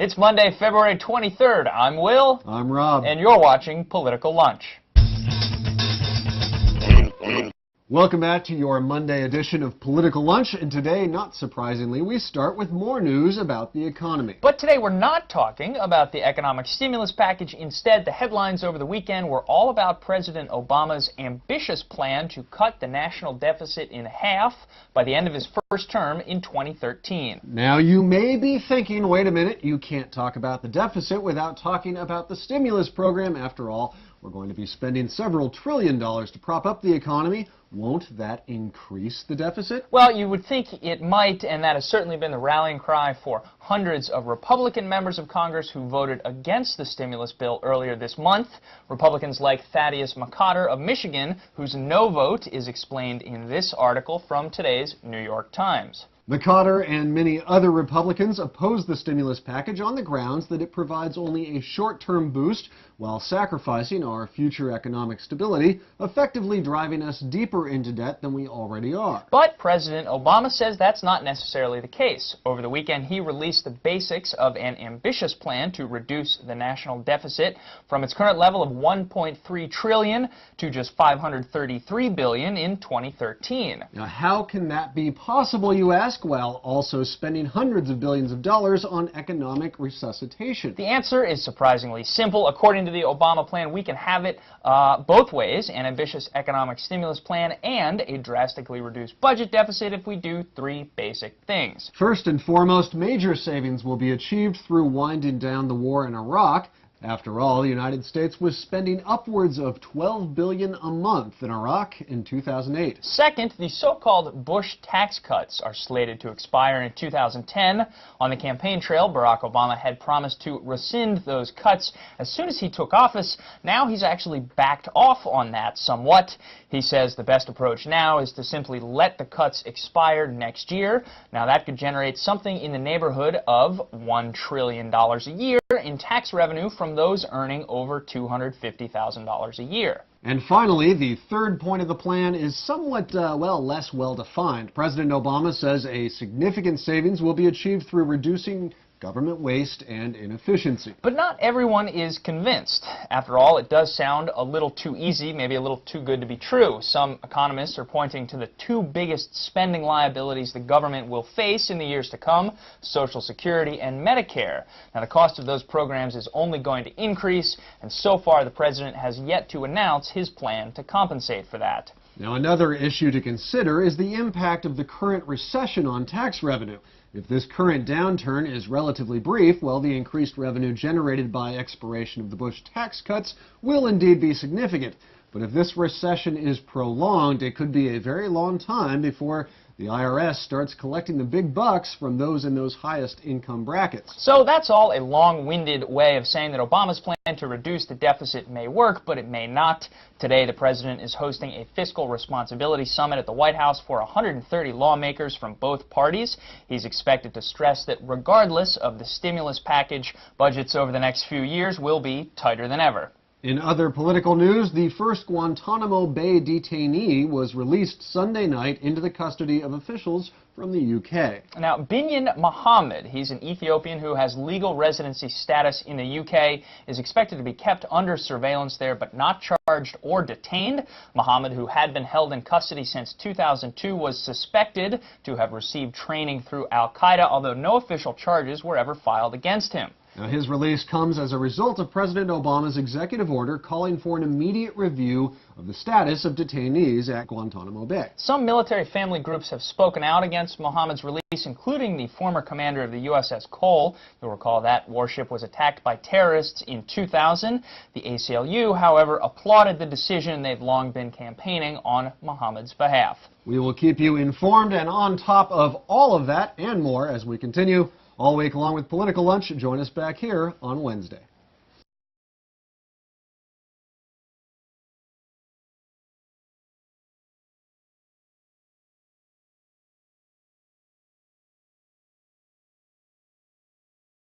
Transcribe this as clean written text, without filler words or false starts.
It's Monday, February 23rd. I'm Will. I'm Rob. And you're watching Political Lunch. Welcome back to your Monday edition of Political Lunch, and today, not surprisingly, we start with more news about the economy. But today we're not talking about the economic stimulus package. Instead, the headlines over the weekend were all about President Obama's ambitious plan to cut the national deficit in half by the end of his first term in 2013. Now, you may be thinking, wait a minute, you can't talk about the deficit without talking about the stimulus program. After all, we're going to be spending several $1 trillion to prop up the economy. Won't that increase the deficit? Well, you would think it might, and that has certainly been the rallying cry for hundreds of Republican members of Congress who voted against the stimulus bill earlier this month. Republicans like Thaddeus McCotter of Michigan, whose no vote is explained in this article from today's New York Times. McCotter and many other Republicans oppose the stimulus package on the grounds that it provides only a short-term boost while sacrificing our future economic stability, effectively driving us deeper into debt than we already are. But President Obama says that's not necessarily the case. Over the weekend, he released the basics of an ambitious plan to reduce the national deficit from its current level of $1.3 trillion to just $533 billion in 2013. Now, how can that be possible, you ask, while also spending hundreds of billions of dollars on economic resuscitation? The answer is surprisingly simple. According to the Obama plan, we can have it both ways, an ambitious economic stimulus plan and a drastically reduced budget deficit if we do three basic things. First and foremost, major savings will be achieved through winding down the war in Iraq. After all, the United States was spending upwards of $12 billion a month in Iraq in 2008. Second, the so-called Bush tax cuts are slated to expire in 2010. On the campaign trail, Barack Obama had promised to rescind those cuts as soon as he took office. Now he's actually backed off on that somewhat. He says the best approach now is to simply let the cuts expire next year. Now that could generate something in the neighborhood of $1 trillion a year in tax revenue from those earning over $250,000 a year. And finally, the third point of the plan is somewhat, less well-defined. President Obama says a significant savings will be achieved through reducing government waste and inefficiency. But not everyone is convinced. After all, it does sound a little too easy, maybe a little too good to be true. Some economists are pointing to the two biggest spending liabilities the government will face in the years to come, Social Security and Medicare. Now, the cost of those programs is only going to increase, and so far the president has yet to announce his plan to compensate for that. Now, another issue to consider is the impact of the current recession on tax revenue. If this current downturn is relatively brief, well, the increased revenue generated by expiration of the Bush tax cuts will indeed be significant. But if this recession is prolonged, it could be a very long time before the IRS starts collecting the big bucks from those in those highest income brackets. So that's all a long-winded way of saying that Obama's plan to reduce the deficit may work, but it may not. Today, the president is hosting a fiscal responsibility summit at the White House for 130 lawmakers from both parties. He's expected to stress that regardless of the stimulus package, budgets over the next few years will be tighter than ever. In other political news, the first Guantanamo Bay detainee was released Sunday night into the custody of officials from the UK. Now, Binyan Mohammed, he's an Ethiopian who has legal residency status in the UK, is expected to be kept under surveillance there but not charged or detained. Mohammed, who had been held in custody since 2002, was suspected to have received training through Al-Qaeda, although no official charges were ever filed against him. Now, his release comes as a result of President Obama's executive order calling for an immediate review of the status of detainees at Guantanamo Bay. Some military family groups have spoken out against Mohammed's release, including the former commander of the USS Cole. You'll recall that warship was attacked by terrorists in 2000. The ACLU, however, applauded the decision. They've long been campaigning on Mohammed's behalf. We will keep you informed and on top of all of that and more as we continue all week long with Political Lunch. Join us back here on Wednesday.